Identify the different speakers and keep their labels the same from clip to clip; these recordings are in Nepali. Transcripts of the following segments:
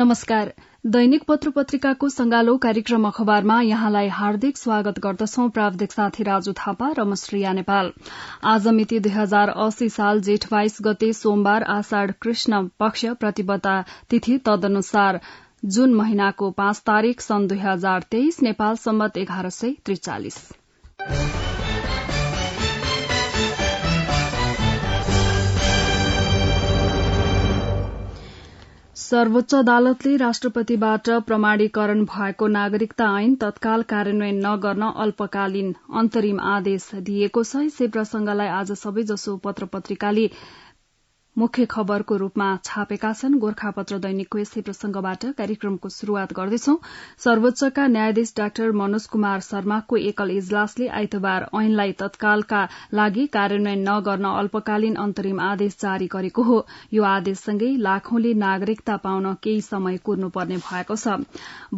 Speaker 1: नमस्कार। दैनिक पत्र पत्रिकाको संगालो कार्यक्रम अखबारमा यहाँलाई हार्दिक स्वागत गर्दछौं। प्राविधिक साथी राजु थापा र म श्रेया नेपाल। आज मिति 2080 साल जेठ 22 गते सोमबार, आषाढ़ कृष्ण पक्ष प्रतिपदा तिथि तदनुसार जून महिनाको 5 तारीक सन् 2023 नेपाल सम्मत 1143। सर्वोच्च अदालतले राष्ट्रपतिबाट प्रमाणीकरण भएको नागरिकता ऐन तत्काल कार्यान्वयन नगर्न अल्पकालीन अन्तरिम आदेश दिएको छ। यसै प्रसंगलाई आज सबैजसो पत्र पत्रिकाले मुख्य खबरको रूपमा छापेका छन्। गोर्खापत्र दैनिकको यसै प्रसंगबाट कार्यक्रमको शुरूआत गर्दैछौं। सर्वोच्चका न्यायाधीश डाक्टर मनोज कुमार शर्माको एकल इजलासले आइतबार ऐनलाई तत्कालका लागि कार्यान्वयन नगर्न अल्पकालीन अन्तरिम आदेश जारी गरेको हो। यो आदेशसँगै लाखौंले नागरिकता पाउन केही समय कुर्नुपर्ने भएको छ।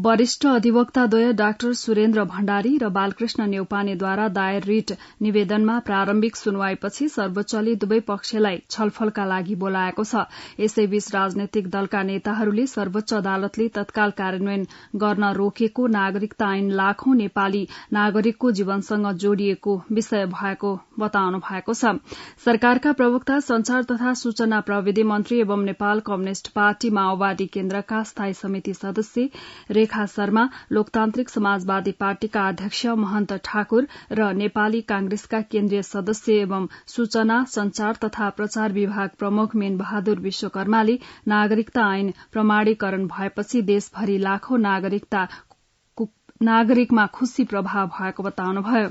Speaker 1: वरिष्ठ अधिवक्ताद्वय डाक्टर सुरेन्द्र भण्डारी र बालकृष्ण न्यौपानेद्वारा दायर रिट निवेदनमा प्रारम्भिक सुनवाईपछि सर्वोच्चले दुवै पक्षलाई छलफलका लागि बोलाएको छ। यसैबीच राजनैतिक दलका नेताहरूले सर्वोच्च अदालतले तत्काल कार्यान्वयन गर्न रोकेको नागरिकता ऐन लाखौं नेपाली नागरिकको जीवनसँग जोडिएको विषय भएको बताउनु भएको छ। सरकारका प्रवक्ता संचार तथा सूचना प्रविधि मन्त्री एवं नेपाल कम्युनिष्ट पार्टी माओवादी केन्द्रका स्थायी समिति सदस्य रेखा शर्मा, लोकतान्त्रिक समाजवादी पार्टीका अध्यक्ष महन्त ठाकुर र नेपाली कांग्रेसका केन्द्रीय सदस्य एवं सूचना संचार तथा प्रचार विभाग प्रमुख मेन बहादुर विश्वकर्माले नागरिकता ऐन प्रमाणीकरण भएपछि देशभरि लाखौं नागरिकमा खुशी प्रभाव भएको बताउनुभयो।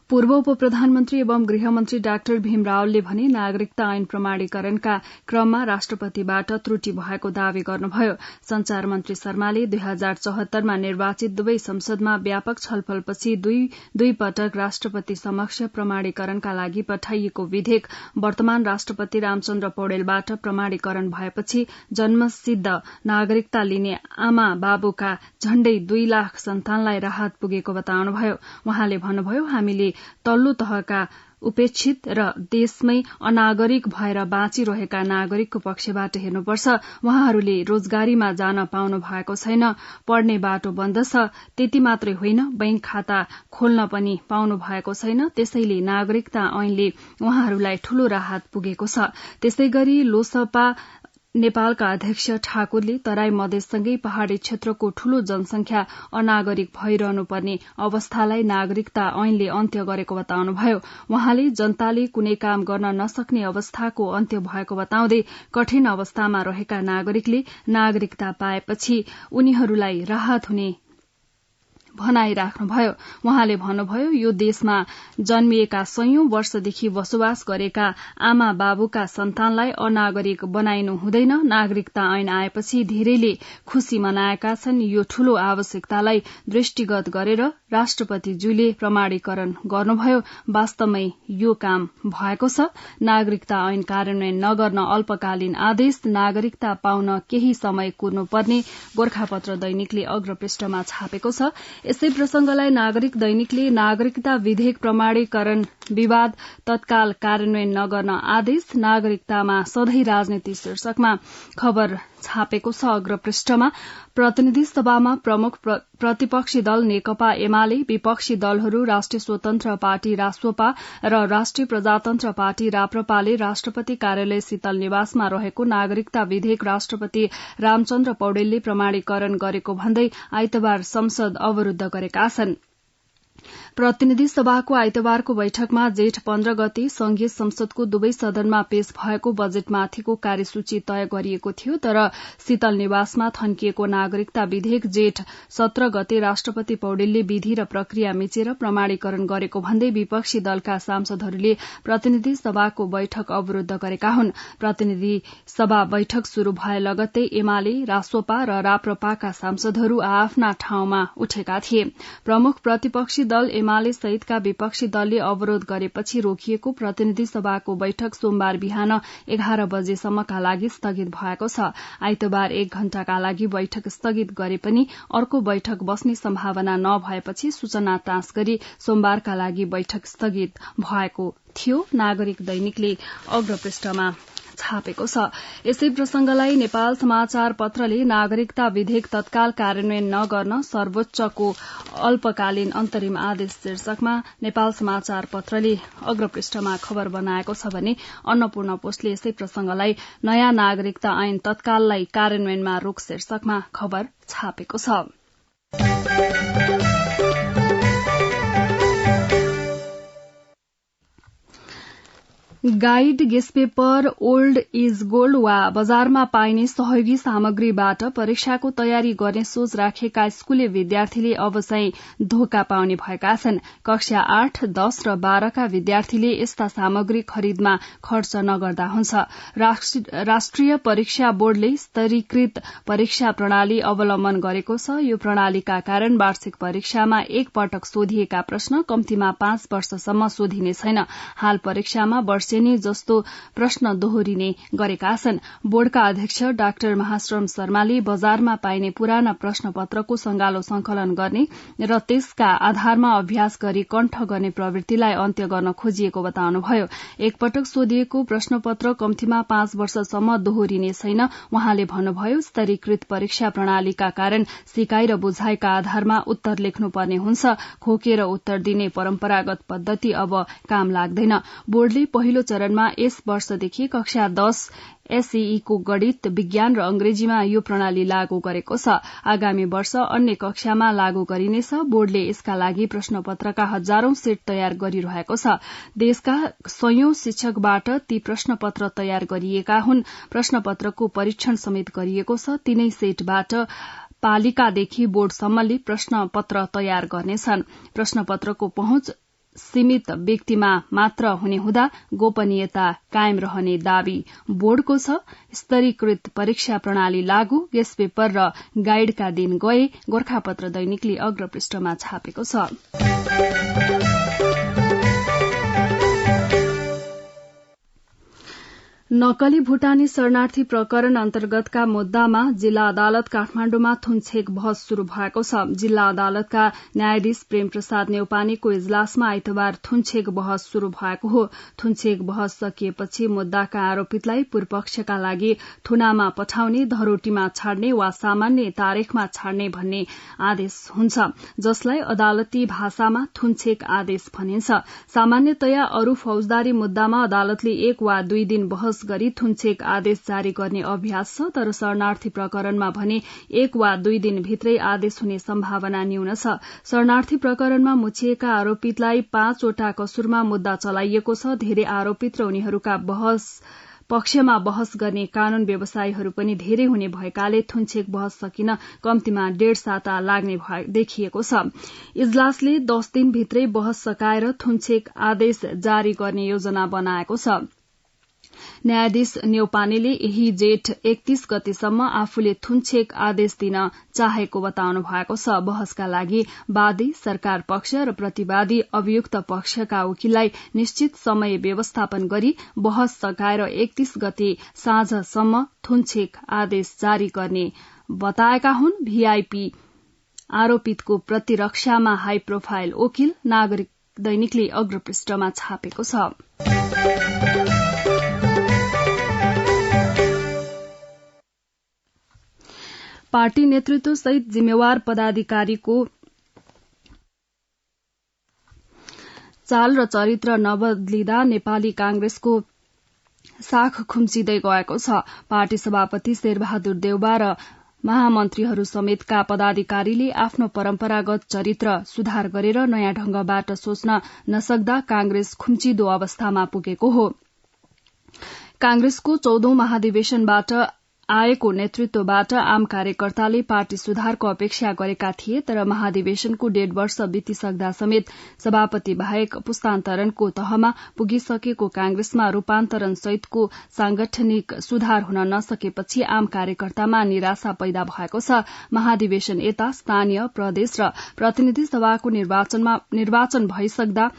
Speaker 1: पूर्व उप प्रधानमन्त्री एवं गृहमन्त्री डाक्टर भीम रावलले भने नागरिकता ऐन प्रमाणीकरणका क्रममा राष्ट्रपतिबाट त्रुटि भएको दावी गर्नुभयो। संचार मन्त्री शर्माले 2074 मा निर्वाचित दुवै संसदमा व्यापक छलफलपछि दुई पटक राष्ट्रपति समक्ष प्रमाणीकरणका लागि पठाइएको विधेयक वर्तमान राष्ट्रपति रामचन्द्र पौडेलबाट प्रमाणीकरण भएपछि जन्मसिद्ध नागरिकता लिने आमा बाबुका झण्डै 2 लाख सन्तानलाई राहत पुगेको बताउनुभयो। उहाँले भन्नुभयो, हामीले तल्लो तहका उपेक्षित र देशमै अनागरिक भएर बाँचिरहेका नागरिकको पक्षबाट हेर्नुपर्छ। उहाँहरूले रोजगारीमा जान पाउनु भएको छैन, पढ्ने बाटो बन्द छ, त्यति मात्रै होइन बैंक खाता खोल्न पनि पाउनु भएको छैन। त्यसैले नागरिकता ऐनले उहाँहरूलाई ठूलो राहत पुगेको छ। त्यसैगरी लोसपा नेपालका अध्यक्ष ठाकुरले तराई मधेससँगै पहाड़ी क्षेत्रको ठूलो जनसंख्या अनागरिक भइरहनुपर्ने अवस्थालाई नागरिकता ऐनले अन्त्य गरेको बताउनुभयो। उहाँले जनताले कुनै काम गर्न नसक्ने अवस्थाको अन्त्य भएको बताउँदै कठिन अवस्थामा रहेका नागरिकले नागरिकता पाएपछि उनीहरूलाई राहत हुने भनाइराख्नुभयो। उहाँले भन्नुभयो, यो देशमा जन्मिएका सयौं वर्षदेखि बसोबास गरेका आमा बाबुका सन्तानलाई अनागरिक बनाइनु हुँदैन। नागरिकता ऐन आएपछि धेरैले खुशी मनाएका छन्। यो ठूलो आवश्यकतालाई दृष्टिगत गरेर राष्ट्रपतिज्यूले प्रमाणीकरण गर्नुभयो। वास्तवमै यो काम भएको छ। नागरिकता ऐन कार्यान्वयन नगर्न अल्पकालीन आदेश, नागरिकता पाउन केही समय कुर्नुपर्ने गोर्खापत्र दैनिकले अग्रपृष्ठमा छापेको छ। यसै प्रसंगलाई नागरिक दैनिकले नागरिकता विधेयक प्रमाणीकरण विवाद तत्काल कार्यान्वयन नगर्न आदेश, नागरिकतामा सधैँ राजनीति शीर्षकमा खबर छापेको छ। अग्रपृष्ठमा प्रतिनिधि सभामा प्रमुख प्रतिपक्षी दल नेकपा एमाले, विपक्षी दलहरू राष्ट्रिय स्वतन्त्र पार्टी रासोपा र राष्ट्रिय प्रजातन्त्र पार्टी राप्रपाले राष्ट्रपति कार्यालय शीतल निवासमा रहेको नागरिकता विधेयक राष्ट्रपति रामचन्द्र पौडेलले प्रमाणीकरण गरेको भन्दै आइतबार संसद अवरूद्ध गरेका छन्। प्रतिनिधि सभाको आइतबारको बैठकमा जेठ 15 गते संघीय संसदको दुवै सदनमा पेश भएको बजेटमाथिको कार्यसूची तय गरिएको थियो। तर शीतल निवासमा थन्किएको नागरिकता विधेयक जेठ 17 गते राष्ट्रपति पौडेलले विधि र प्रक्रिया मिचेर प्रमाणीकरण गरेको भन्दै विपक्षी दलका सांसदहरूले प्रतिनिधि सभाको बैठक अवरूद्ध गरेका हुन्। प्रतिनिधि सभा बैठक शुरू भए लगत्तै एमाले, रासोपा र राप्रपाका सांसदहरू आआफ्ना ठाउँमा उठेका थिए। प्रमुख प्रतिपक्षी दल एमाले सहितका विपक्षी दलले अवरोध गरेपछि रोकिएको प्रतिनिधि सभाको बैठक सोमबार बिहान 11 बजेसम्मका लागि स्थगित भएको छ। आइतबार 1 घण्टाका लागि बैठक स्थगित गरे पनि अर्को बैठक बस्ने सम्भावना नभएपछि सूचना टाँस गरी सोमबारका लागि बैठक स्थगित भएको थियो। नागरिक दैनिकले अग्रपृष्ठमा छापेको छ। यसै प्रसंगलाई नेपाल समाचार पत्रले नागरिकता विधेयक तत्काल कार्यान्वयन नगर्न सर्वोच्चको अल्पकालीन अन्तरिम आदेश शीर्षकमा नेपाल समाचार पत्रले अग्रपृष्ठमा खबर बनाएको छ भने अन्नपूर्ण पोस्टले यसै प्रसंगलाई नयाँ नागरिकता ऐन तत्काललाई कार्यान्वयनमा रोक शीर्षकमा खबर छापेको छ। Guide, guess paper, old is gold वा बजारमा पाइने सहयोगी सामग्रीबाट परीक्षाको तयारी गर्ने सोच राखेका स्कूले विद्यार्थीले अब चाहिँ धोका पाउने भएका छन्। कक्षा 8, 10 र 12 का विद्यार्थीले यस्ता सामग्री खरिदमा खर्च नगर्दा हुन्छ। राष्ट्रिय परीक्षा बोर्डले स्तरीकृत परीक्षा प्रणाली अवलम्बन गरेको छ। यो प्रणालीका कारण वार्षिक परीक्षामा एक पटक सोधिएका प्रश्न कम्तीमा 5 वर्षसम्म सोधिने छैन। हाल परीक्षामा वर्षेनी जस्तो प्रश्न दोहोरिने गरेका छन्। बोर्डका अध्यक्ष डाक्टर महाश्रम शर्माले बजारमा पाइने पुराना प्रश्नपत्रको संगालो संकलन गर्ने र त्यसका आधारमा अभ्यास गरी कण्ठ गर्ने प्रवृत्तिलाई अन्त्य गर्न खोजिएको बताउनुभयो। एकपटक सोधिएको प्रश्नपत्र कम्तीमा 5 वर्षसम्म दोहोरिने छैन। उहाँले भन्नुभयो, स्तरीकृत परीक्षा प्रणालीका कारण सिकाइ र बुझाइका आधारमा उत्तर लेख्नुपर्ने हुन्छ। खोकेर उत्तर दिने परम्परागत पद्धति अब काम लाग्दैन। बोर्डले पहिलो चरणमा यस वर्षदेखि कक्षा 10 एसईई को गणित, विज्ञान र अंग्रेजीमा यो प्रणाली लागू गरेको छ। आगामी वर्ष अन्य कक्षामा लागू गरिनेछ। बोर्डले यसका लागि प्रश्नपत्रका हजारौं सेट तयार गरिरहेको छ। देशका सयौं शिक्षकबाट ती प्रश्नपत्र तयार गरिएका हुन्। प्रश्नपत्रको परीक्षण समेत गरिएको छ। तीनै सेटबाट पालिकादेखि बोर्डसम्मले प्रश्नपत्र तयार गर्नेछन्। प्रश्नपत्रको पहुँच सीमित व्यक्तिमा मात्र हुने हुँदा गोपनीयता कायम रहने दावी बोर्डको छ। स्तरीकृत परीक्षा प्रणाली लागू, गेस पेपर र गाइडका दिन गए, गोरखापत्र दैनिकले अग्रपृष्ठमा छापेको छ। नक्कली भूटानी शरणार्थी प्रकरण अन्तर्गतका मुद्दामा जिल्ला अदालत काठमाण्डुमा थुनछेक बहस शुरू भएको छ। जिल्ला अदालतका न्यायाधीश प्रेम प्रसाद न्यौपानेको इजलासमा आइतबार थुनछेक बहस शुरू भएको हो। थुनछेक बहस सकिएपछि मुद्दाका आरोपितलाई पूर्वपक्षका लागि थुनामा पठाउने, धरोटीमा छाड्ने वा सामान्य तारिखमा छाड्ने भन्ने आदेश हुन्छ, जसलाई अदालती भाषामा थुनछेक आदेश भनिन्छ। सामान्यतया अरू फौजदारी मुद्दामा अदालतले 1 वा 2 दिन बहस गरी थुनछेक आदेश जारी गर्ने अभ्यास छ। तर शरणार्थी प्रकरणमा भने 1 वा 2 दिन भित्रै आदेश हुने सम्भावना न्यून छ। शरणार्थी प्रकरणमा मुछिएका आरोपितलाई 5 वटा कसुरमा मुद्दा चलाइएको छ। धेरै आरोपित र उनीहरूका पक्षमा बहस गर्ने कानून व्यवसायीहरू पनि धेरै हुने भएकाले थुनछेक बहस सकिन कम्तीमा 1.5 साता लाग्ने देखिएको छ। इजलासले 10 दिनभित्रै बहस सकाएर थुनछेक आदेश जारी गर्ने योजना बनाएको छ। न्यायाधीश न्यौपानेले यही जेठ 31 गतेसम्म आफूले थुनछेक आदेश दिन चाहेको बताउनु भएको छ। बहसका लागि वादी, सरकार पक्ष र प्रतिवादी अभियुक्त पक्षका वकिललाई निश्चित समय व्यवस्थापन गरी बहस सकाएर 31 गते साँझसम्म थुनछेक आदेश जारी गर्ने बताएका हुन्। भिआईपी आरोपितको प्रतिरक्षामा हाई प्रोफाइल वकिल, नागरिक दैनिकले अग्रपृष्ठमा छापेको छ। पार्टी नेतृत्व सहित जिम्मेवार पदाधिकारीको चाल र चरित्र नबदलिँदा नेपाली कांग्रेसको साख खुम्चिँदै गएको छ। पार्टी सभापति शेरबहादुर देउबा र महामन्त्रीहरू समेतका पदाधिकारीले आफ्नो परम्परागत चरित्र सुधार गरेर नयाँ ढंगबाट सोच्न नसक्दा कांग्रेस खुम्चिदो अवस्थामा पुगेको हो। कांग्रेसको 14औं महाधिवेशनबाट आएको नेतृत्वबाट आम कार्यकर्ताले पार्टी सुधारको अपेक्षा गरेका थिए। तर महाधिवेशनको 1.5 वर्ष बितिसक्दा समेत सभापति बाहेक पुस्तान्तरणको तहमा पुगिसकेको कांग्रेसमा रूपान्तरण सहितको सांगठनिक सुधार हुन नसकेपछि आम कार्यकर्तामा निराशा पैदा भएको छ। महाधिवेशन यता स्थानीय, प्रदेश र प्रतिनिधि सभाको निर्वाचन भइसक्दा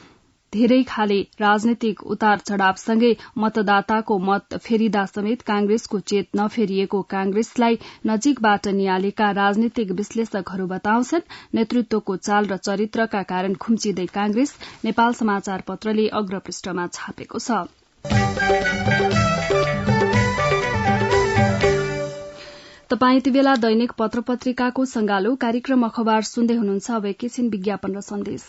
Speaker 1: धेरै खाले राजनीतिक उतार चढ़ावसँगै मतदाताको मत फेरिदा समेत कांग्रेसको चेत नफेरिएको कांग्रेसलाई नजिकबाट नियालेका राजनीतिक विश्लेषकहरू बताउँछन्। नेतृत्वको चाल र चरित्रका कारण खुम्चिँदै कांग्रेस, नेपाल समाचार पत्रले अग्रपृष्ठमा छापेको छ। तपाईँ यति बेला दैनिक पत्र पत्रिकाको संगालो कार्यक्रम अखबार सुन्दै हुनुहुन्छ। अब एकैछिन विज्ञापन र सन्देश।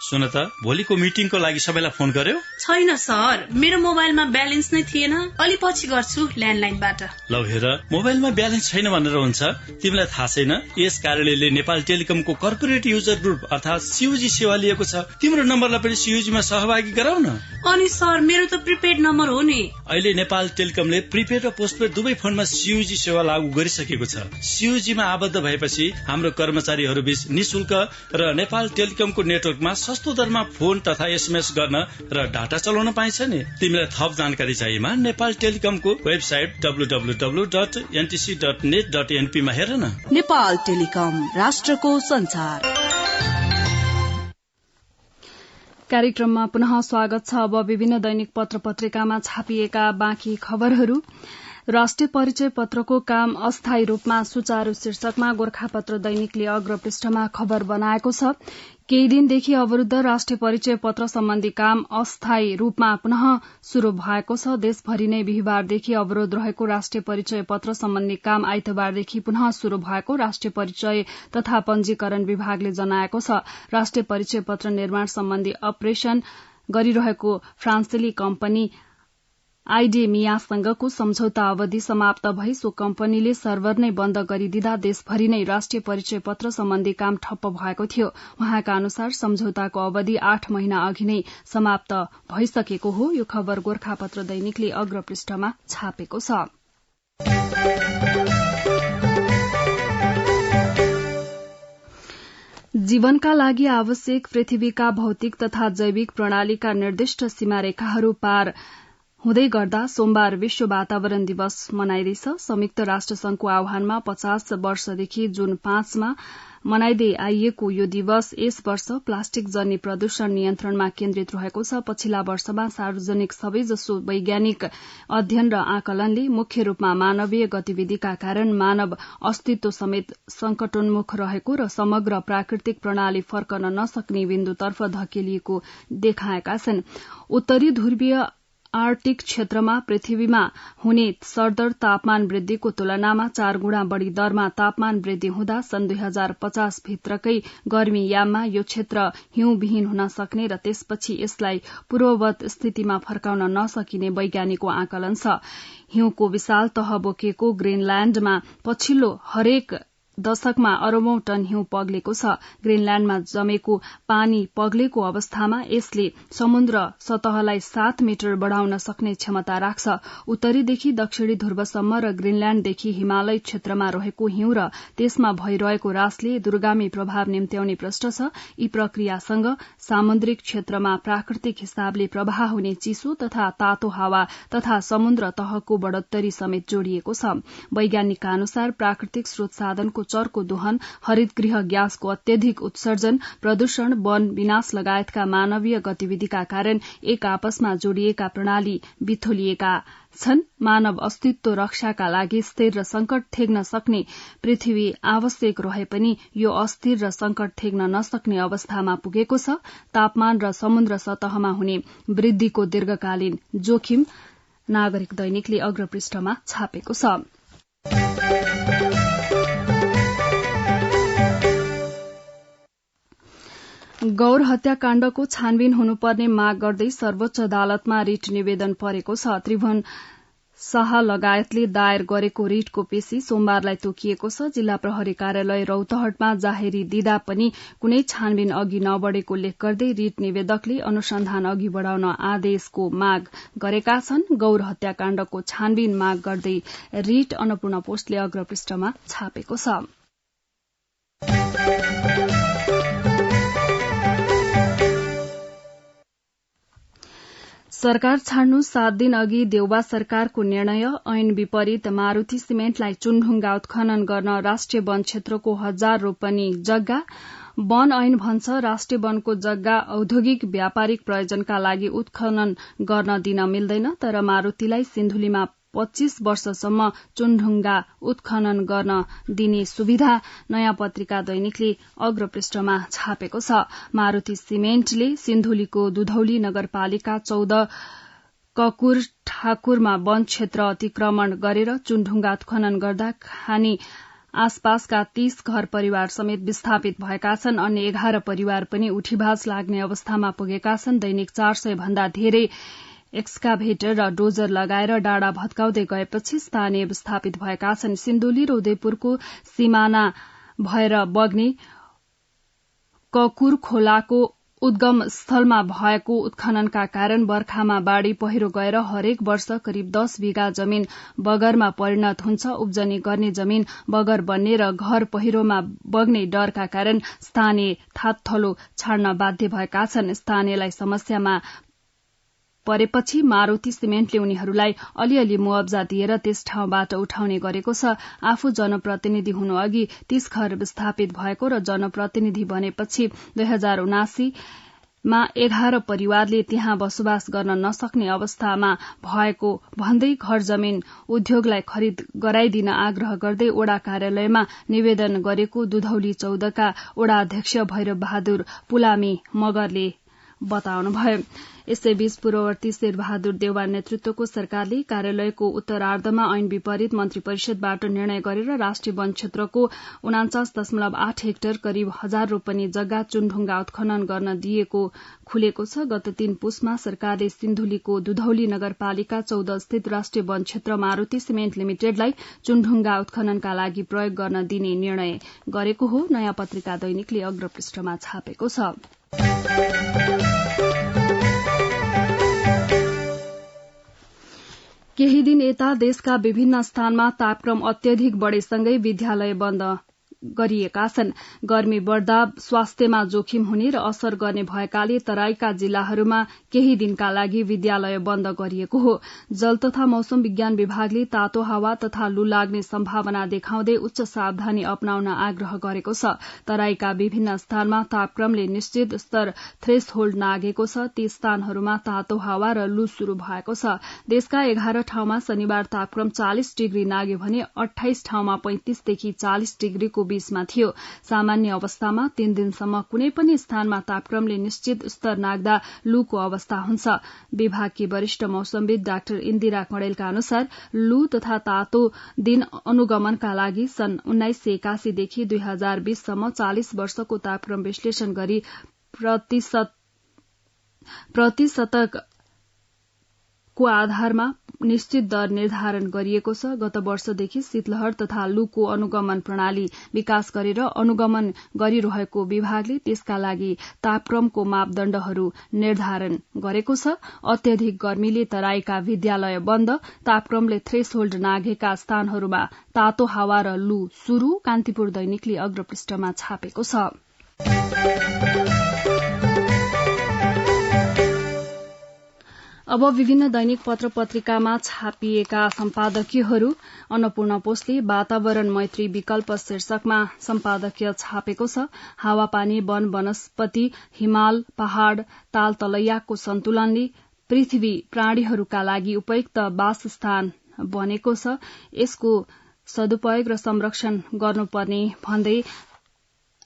Speaker 2: सुन त, भोलिको मिटिङको लागि सबैलाई फोन गर्यो?
Speaker 3: छैन सर, मेरो मोबाइलमा ब्यालेन्स नै थिएन। अलि पछि गर्छु ल्यान्डलाइनबाट।
Speaker 2: लौ हेर, मोबाइलमा ब्यालेन्स छैन भनेर हुन्छ? तिमीलाई थाहा छैन यस कार्यालयले नेपाल टेलिकमको कर्पोरेट युजर ग्रुप अर्थात सीयूजी सेवा लिएको छ। तिम्रो नम्बरलाई पनि सीयूजीमा सहभागी गराउन।
Speaker 3: अनि सर, मेरो त प्रिपेड नम्बर हो नि।
Speaker 2: अहिले नेपाल टेलिकमले प्रिपेड र पोस्टपेड दुवै फोनमा सीयूजी सेवा लागू गरिसकेको छ। सीयूजीमा आबद्ध भएपछि हाम्रो कर्मचारीहरू बीच निशुल्क र नेपाल टेलिकमको नेटवर्कमा सस्तो दरमा फोन तथा एसएमएस गर्न र डाटा चलाउन पाइन्छ नि। तिमीलाई थप जानकारी चाहिएमा नेपाल टेलिकमको वेबसाइट www.ntc.net.np मा हेर न।
Speaker 4: नेपाल टेलिकम, राष्ट्रको संचार।
Speaker 1: कार्यक्रममा पुनः स्वागत छ। अब विभिन्न दैनिक पत्र पत्रिकामा छापिएका बाँकी खबरहरू। राष्ट्रिय परिचय पत्रको काम अस्थायी रूपमा सुचारू शीर्षकमा गोर्खापत्र दैनिकले अग्रपृष्ठमा खबर बनाएको छ। केही दिनदेखि अवरूद्ध राष्ट्रिय परिचय पत्र सम्बन्धी काम अस्थायी रूपमा पुनः शुरू भएको छ। देशभरि नै बिहिबारदेखि अवरोध रहेको राष्ट्रिय परिचय पत्र सम्बन्धी काम आइतबारदेखि पुनः शुरू भएको राष्ट्रिय परिचय तथा पंजीकरण विभागले जनाएको छ। राष्ट्रिय परिचय पत्र निर्माण सम्बन्धी अपरेशन गरिरहेको फ्रान्सेली कम्पनी आइडेमियासँगको सम्झौता अवधि समाप्त भई सो कम्पनीले सर्भर नै बन्द गरिदिँदा देशभरि नै राष्ट्रिय परिचय पत्र सम्बन्धी काम ठप्प भएको थियो। उहाँका अनुसार सम्झौताको अवधि 8 महिना अघि नै समाप्त भइसकेको हो। यो खबर गोर्खापत्र दैनिकले अग्रपृष्ठमा छापेको छ। जीवनका लागि आवश्यक पृथ्वीका भौतिक तथा जैविक प्रणालीका निर्दिष्ट सीमारेखाहरू पार हुँदै गर्दा सोमबार विश्व वातावरण दिवस मनाइँदैछ। संयुक्त राष्ट्र संघको आह्वानमा 50 वर्षदेखि जुन 5 मा मनाइँदै आइएको यो दिवस यस वर्ष प्लास्टिक जन्य प्रदूषण नियन्त्रणमा केन्द्रित रहेको छ। पछिल्ला वर्षमा सार्वजनिक सबैजसो वैज्ञानिक अध्ययन र आकलनले मुख्य रूपमा मानवीय गतिविधिका कारण मानव अस्तित्व समेत संकटोन्मुख रहेको र समग्र प्राकृतिक प्रणाली फर्कन नसक्ने बिन्दुतर्फ धकेलिएको देखाएका छन्। उत्तरी ध्रुवीय आर्कटिक क्षेत्रमा पृथ्वीमा हुने सरदर तापमान वृद्धिको तुलनामा 4 गुणा बढ़ी दरमा तापमान वृद्धि हुँदा सन् 2050 भित्रकै गर्मी याममा यो क्षेत्र हिउँविहीन हुन सक्ने र त्यसपछि यसलाई पूर्ववत स्थितिमा फर्काउन नसकिने वैज्ञानिकको आकलन छ। हिउँको विशाल तह बोकेको ग्रीनल्याण्डमा पछिल्लो हरेक दशकमा अरबौं टन हिउँ पग्लेको छ। ग्रीनल्याण्डमा जमेको पानी पग्लेको अवस्थामा यसले समुद्र सतहलाई 7 मिटर बढ़ाउन सक्ने क्षमता राख्छ। उत्तरीदेखि दक्षिणी ध्रुवसम्म र ग्रीनल्याण्डदेखि हिमालय क्षेत्रमा रहेको हिउँ र त्यसमा भइरहेको ह्रासले दूरगामी प्रभाव निम्त्याउने प्रश्न छ। यी प्रक्रियासँग सामुद्रिक क्षेत्रमा प्राकृतिक हिसाबले प्रवाह हुने चिसो तथा तातो हावा तथा समुद्र तहको बढ़ोत्तरी समेत जोडिएको छ। वैज्ञानिकका अनुसार प्राकृतिक स्रोत साधनको चर्को दोहन, हरितगृह ग्यासको अत्यधिक उत्सर्जन, प्रदूषण, वन विनाश लगायतका मानवीय गतिविधिका कारण एक आपसमा जोडिएका प्रणाली बिथोलिएका छन्। मानव अस्तित्व रक्षाका लागि स्थिर र संकट थेग्न सक्ने पृथ्वी आवश्यक रहे पनि यो अस्थिर र संकट थेग्न नसक्ने अवस्थामा पुगेको छ। तापमान र समुद्र सतहमा हुने वृद्धिको दीर्घकालीन जोखिम नागरिक दैनिकले अग्रपृष्ठमा छापेको छ। गौर हत्याकाण्डको छानबिन हुनुपर्ने माग गर्दै सर्वोच्च अदालतमा रिट निवेदन परेको छ। त्रिभुवन शाह लगायतले दायर गरेको रिटको पेशी सोमबारलाई तोकिएको छ। जिल्ला प्रहरी कार्यालय रौतहटमा जाहेरी दिँदा पनि कुनै छानबिन अघि नबढेको उल्लेख गर्दै रिट निवेदकले अनुसन्धान अघि बढ़ाउन आदेशको माग गरेका छन्। गौर हत्याकाण्डको छानबिन माग गर्दै रिट अन्नपूर्ण पोस्टले अग्रपृष्ठमा छापेको छ। सरकार छाड्नु 7 दिन अघि देउबा सरकारको निर्णय ऐन विपरीत मारुति सिमेन्टलाई चुनढुङ्गा उत्खनन गर्न राष्ट्रिय वन क्षेत्रको 1000 रोपनी जग्गा। वन ऐन भन्छ राष्ट्रिय वनको जग्गा औद्योगिक व्यापारिक प्रयोजनका लागि उत्खनन गर्न दिन मिल्दैन, तर मारुतिलाई सिन्धुलीमा 25 वर्षसम्म चुनढुङ्गा उत्खनन गर्न दिने सुविधा नयाँ पत्रिका दैनिकले अग्रपृष्ठमा छापेको छ। मारुति सिमेन्टले सिन्धुलीको दुधौली नगरपालिका 14 ककुर ठाकुरमा वन क्षेत्र अतिक्रमण गरेर चुनढुङ्गा उत्खनन गर्दा खानी आसपासका 30 घर परिवार समेत विस्थापित भएका छन्। अन्य 11 परिवार पनि उठीभाज लाग्ने अवस्थामा पुगेका छन्। दैनिक 400 भन्दा धेरै एक्सकाभेटर र डोजर लगाएर डाँडा भत्काउँदै गएपछि स्थानीय विस्थापित भएका छन्। सिन्धुली र उदयपुरको सिमाना भएर बग्ने ककुर खोलाको उद्गम स्थलमा भएको उत्खननका कारण बर्खामा बाढ़ी पहिरो गएर हरेक वर्ष करिब 10 बिघा जमीन बगरमा परिणत हुन्छ। उब्जनी गर्ने जमीन बगर बन्ने र घर पहिरोमा बग्ने डरका कारण स्थानीय थातथलो छाड्न बाध्य भएका छन्। स्थानीयलाई समस्यामा परेपछि मारुति सिमेन्टले उनीहरूलाई अलिअलि मुआब्जा दिएर त्यस ठाउँबाट उठाउने गरेको छ। आफू जनप्रतिनिधि हुनु अघि 30 घर विस्थापित भएको र जनप्रतिनिधि बनेपछि 2079 मा 11 परिवारले त्यहाँ बसोबास गर्न नसक्ने अवस्थामा भएको भन्दै घर जमीन उद्योगलाई खरिद गराइदिन आग्रह गर्दै ओडा कार्यालयमा निवेदन गरेको दुधौली 14 का ओडा अध्यक्ष भैरव बहादुर पुलामी मगरले बताउनुभयो। यसैबीच पूर्ववर्ती शेरबहादुर देउवा नेतृत्वको सरकारले कार्यालयको उत्तरार्धमा ऐन विपरीत मन्त्री परिषदबाट निर्णय गरेर राष्ट्रिय वन क्षेत्रको 49.8 हेक्टर करिब 1000 रोपनी जग्गा चुनढुङ्गा उत्खनन गर्न दिएको खुलेको छ। गत 3 पुसमा सरकारले सिन्धुलीको दुधौली नगरपालिका 14 स्थित राष्ट्रिय वन क्षेत्र मारुति सिमेन्ट लिमिटेडलाई चुनढुङ्गा उत्खननका लागि प्रयोग गर्न दिने निर्णय गरेको हो। नयाँ पत्रिका दैनिकले अग्रपृष्ठमा छापेको छ। केही दिन यता देशका विभिन्न स्थानमा तापक्रम अत्यधिक बढ़ेसँगै विद्यालय बन्द गरिएका छन्। गर्मी बढ़दा स्वास्थ्यमा जोखिम हुने र असर गर्ने भएकाले तराईका जिल्लाहरूमा केही दिनका लागि विद्यालय बन्द गरिएको हो। जल तथा मौसम विज्ञान विभागले तातो हावा तथा लू लाग्ने सम्भावना देखाउँदै उच्च सावधानी अपनाउन आग्रह गरेको छ। तराईका विभिन्न स्थानमा तापक्रमले निश्चित स्तर थ्रेसहोल्ड नागेको छ। ती स्थानहरूमा तातो हावा र लू शुरू भएको छ। देशका 11 ठाउँमा शनिबार तापक्रम 40 डिग्री नाग्यो भने 28 ठाउँमा 35 देखि 40 डिग्रीको बीचमा थियो। सामान्य अवस्थामा 3 दिनसम्म कुनै पनि स्थानमा तापक्रमले निश्चित स्तर नाग्दा लूको अवस्था हुन्छ। विभागकी वरिष्ठ मौसमविद डाक्टर इन्दिरा कणेलका अनुसार लू तथा तातो दिन अनुगमनका लागि सन् 1981 देखि 2020 सम्म 40 वर्षको तापक्रम विश्लेषण गरी प्रतिशतको आधारमा निश्चित दर निर्धारण गरिएको छ। गत वर्षदेखि शीतलहर तथा लूको अनुगमन प्रणाली विकास गरेर अनुगमन गरिरहेको विभागले त्यसका लागि तापक्रमको मापदण्डहरू निर्धारण गरेको छ। अत्यधिक गर्मीले तराईका विद्यालय बन्द, तापक्रमले थ्रेसहोल्ड नागेका स्थानहरूमा तातो हावा र लू शुरू, कान्तिपुर दैनिकले अग्रपृष्ठमा छापेको छ। अब विभिन्न दैनिक पत्र पत्रिकामा छापिएका सम्पादकीयहरू। अन्नपूर्ण पोस्टले वातावरण मैत्री विकल्प शीर्षकमा सम्पादकीय छापेको छ। हावापानी, वन, वनस्पति, हिमाल, पहाड़, ताल तलैयाको सन्तुलनले पृथ्वी प्राणीहरूका लागि उपयुक्त वासस्थान बनेको छ। यसको सदुपयोग र संरक्षण गर्नुपर्ने भन्दै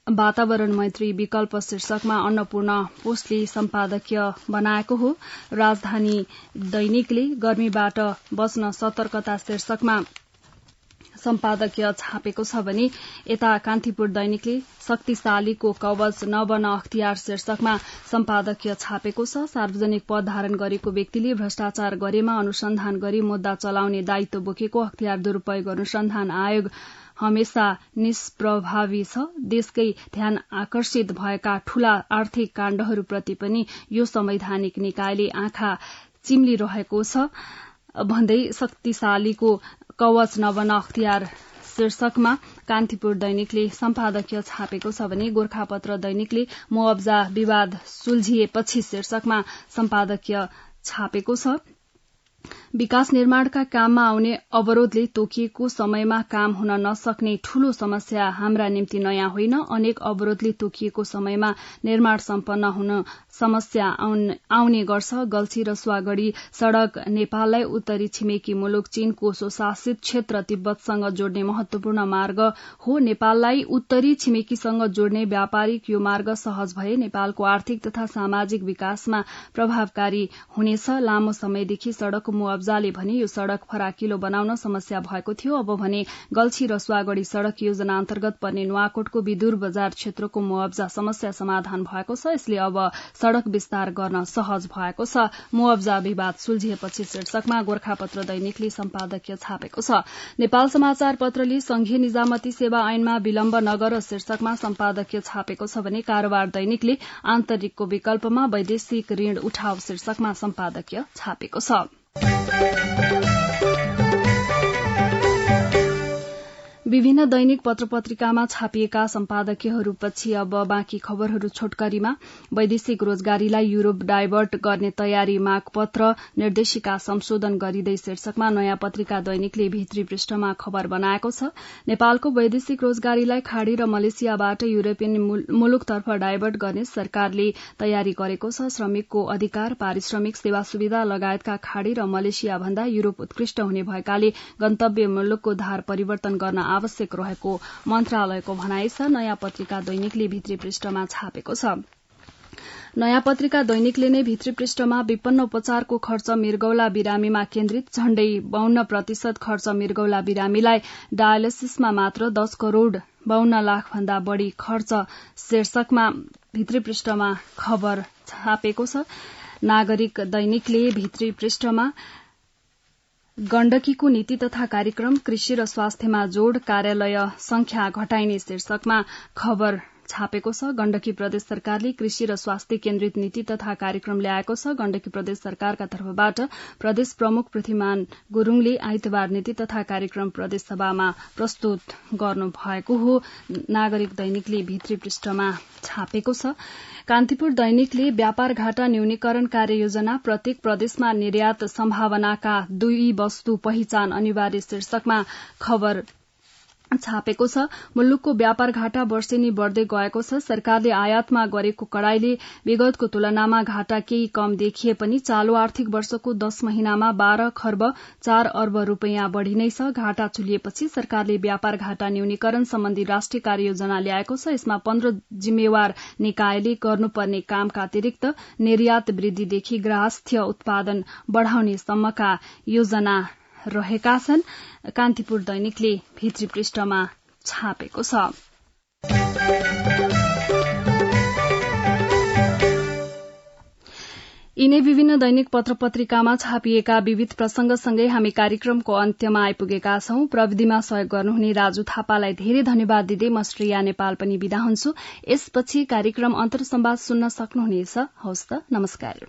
Speaker 1: वातावरण मैत्री विकल्प शीर्षकमा अन्नपूर्ण पोस्टले सम्पादकीय बनाएको हो। राजधानी दैनिकले गर्मीबाट बच्न सतर्कता शीर्षकमा सम्पादकीय छापेको छ भने यता कान्तिपुर दैनिकले शक्तिशालीको कवच नबन अख्तियार शीर्षकमा सम्पादकीय छापेको छ। सार्वजनिक पद धारण गरेको व्यक्तिले भ्रष्टाचार गरेमा अनुसन्धान गरी मुद्दा चलाउने दायित्व बोकेको अख्तियार दुरूपयोग अनुसन्धान आयोग हमेशा निष्प्रभावी छ। देशकै ध्यान आकर्षित भएका ठूला आर्थिक काण्डहरूप्रति पनि यो संवैधानिक निकायले आँखा चिम्लिरहेको छ भन्दै शक्तिशालीको कवच नबन अख्तियार शीर्षकमा कान्तिपुर दैनिकले सम्पादकीय छापेको छ भने गोर्खापत्र दैनिकले मुआब्जा विवाद सुल्झिएपछि शीर्षकमा सम्पादकीय छापेको छ। विकास निर्माणका काममा आउने अवरोधले तोकिएको समयमा काम हुन नसक्ने ठूलो समस्या हाम्रा निम्ति नयाँ होइन। अनेक अवरोधले तोकिएको समयमा निर्माण सम्पन्न हुन समस्या आउने गर्छ। गल्छी र स्वागढ़ी सड़क नेपाललाई उत्तरी छिमेकी मुलुक चीनको स्वशासित क्षेत्र तिब्बतसँग जोड्ने महत्वपूर्ण मार्ग हो। नेपाललाई उत्तरी छिमेकीसँग जोड्ने व्यापारिक यो मार्ग सहज भए नेपालको आर्थिक तथा सामाजिक विकासमा प्रभावकारी हुनेछ। लामो समयदेखि सड़कको मुआब्जाले भने यो सड़क फराकिलो बनाउन समस्या भएको थियो। अब भने गल्छी र स्वागढ़ी सड़क योजना अन्तर्गत पर्ने नुवाकोटको विदुर बजार क्षेत्रको मुआब्जा समस्या समाधान भएको छ। यसले अब सड़क विस्तार गर्न सहज भएको छ। मुआब्जा विवाद सुल्झिएपछि शीर्षकमा गोरखापत्र दैनिकले सम्पादकीय छापेको छ। नेपाल समाचार पत्रले संघीय निजामती सेवा ऐनमा विलम्ब नगर शीर्षकमा सम्पादकीय छापेको छ भने कारोबार दैनिकले आन्तरिकको विकल्पमा वैदेशिक ऋण उठाउ शीर्षकमा सम्पादकीय छापेको छ। विभिन्न दैनिक पत्र पत्रिकामा छापिएका सम्पादकीयहरूपछि अब बाँकी खबरहरू छोटकरीमा। वैदेशिक रोजगारीलाई युरोप डाइभर्ट गर्ने तयारी मागपत्र निर्देशिका संशोधन गरिँदै शीर्षकमा नयाँ पत्रिका दैनिकले भित्री पृष्ठमा खबर बनाएको छ। नेपालको वैदेशिक रोजगारीलाई खाड़ी र मलेसियाबाट युरोपियन मुलुकतर्फ डाइभर्ट गर्ने सरकारले तयारी गरेको छ। श्रमिकको अधिकार, पारिश्रमिक, सेवा सुविधा लगायतका खाड़ी र मलेसिया भन्दा युरोप उत्कृष्ट हुने भएकाले गन्तव्य मुलुकको धार परिवर्तन गर्न आवश्यक रहेको मन्त्रालयको भनाइ छ। नयाँ पत्रिका दैनिकले भित्री पृष्ठमा छापेको छ। नयाँ पत्रिका दैनिकले नै भित्री पृष्ठमा विपन्न उपचारको खर्च मृगौला बिरामीमा केन्द्रित, झण्डै 52% खर्च मृगौला बिरामीलाई डायलिसिसमा मात्र 10 करोड़ 52 लाख भन्दा बढ़ी खर्च शीर्षकमा भित्री पृष्ठमा खबर छापेको छ। नागरिक दैनिकले भित्री पृष्ठमा गण्डकीको नीति तथा कार्यक्रम, कृषि र स्वास्थ्यमा जोड़, कार्यालय संख्या घटाइने शीर्षकमा खबर छापेको छ। गण्डकी प्रदेश सरकारले कृषि र स्वास्थ्य केन्द्रित नीति तथा कार्यक्रम ल्याएको छ। गण्डकी प्रदेश सरकारका तर्फबाट प्रदेश प्रमुख पृथ्वीमान गुरूङले आइतबार नीति तथा कार्यक्रम प्रदेश सभामा प्रस्तुत गर्नु भएको हो। नागरिक दैनिकले भित्री पृष्ठमा छापेको छ। कान्तिपुर दैनिकले व्यापार घाटा न्यूनीकरण कार्ययोजना, प्रत्येक प्रदेशमा निर्यात सम्भावनाका 2 वस्तु पहिचान अनिवार्य शीर्षकमा खबर छापेको छ। मुलुकको व्यापार घाटा वर्षेनी बढ़दै गएको छ। सरकारले आयातमा गरेको कड़ाईले विगतको तुलनामा घाटा केही कम देखिए पनि चालू आर्थिक वर्षको 10 महिनामा 12 खर्ब 4 अर्ब रूपियाँ बढ़ी नै छ। घाटा चुलिएपछि सरकारले व्यापार घाटा न्यूनीकरण सम्बन्धी राष्ट्रिय कार्ययोजना ल्याएको छ। यसमा 15 जिम्मेवार निकायले गर्नुपर्ने कामका अतिरिक्त निर्यात वृद्धिदेखि ग्राहस्थ्य उत्पादन बढ़ाउने सम्मका योजना रहेका छन्। कान्तिपुर दैनिकले भित्री पृष्ठमा छापेको छ। यिनै विभिन्न दैनिक पत्र पत्रिकामा छापिएका विविध प्रसंगसँगै हामी कार्यक्रमको अन्त्यमा आइपुगेका छौं। प्रविधिमा सहयोग गर्नुहुने राजु थापालाई धेरै धन्यवाद दिँदै म श्रेया नेपाल पनि बिदा हुन्छु। यसपछि कार्यक्रम अन्तर्संवाद सुन्न सक्नुहुनेछ। हवस् त, नमस्कार।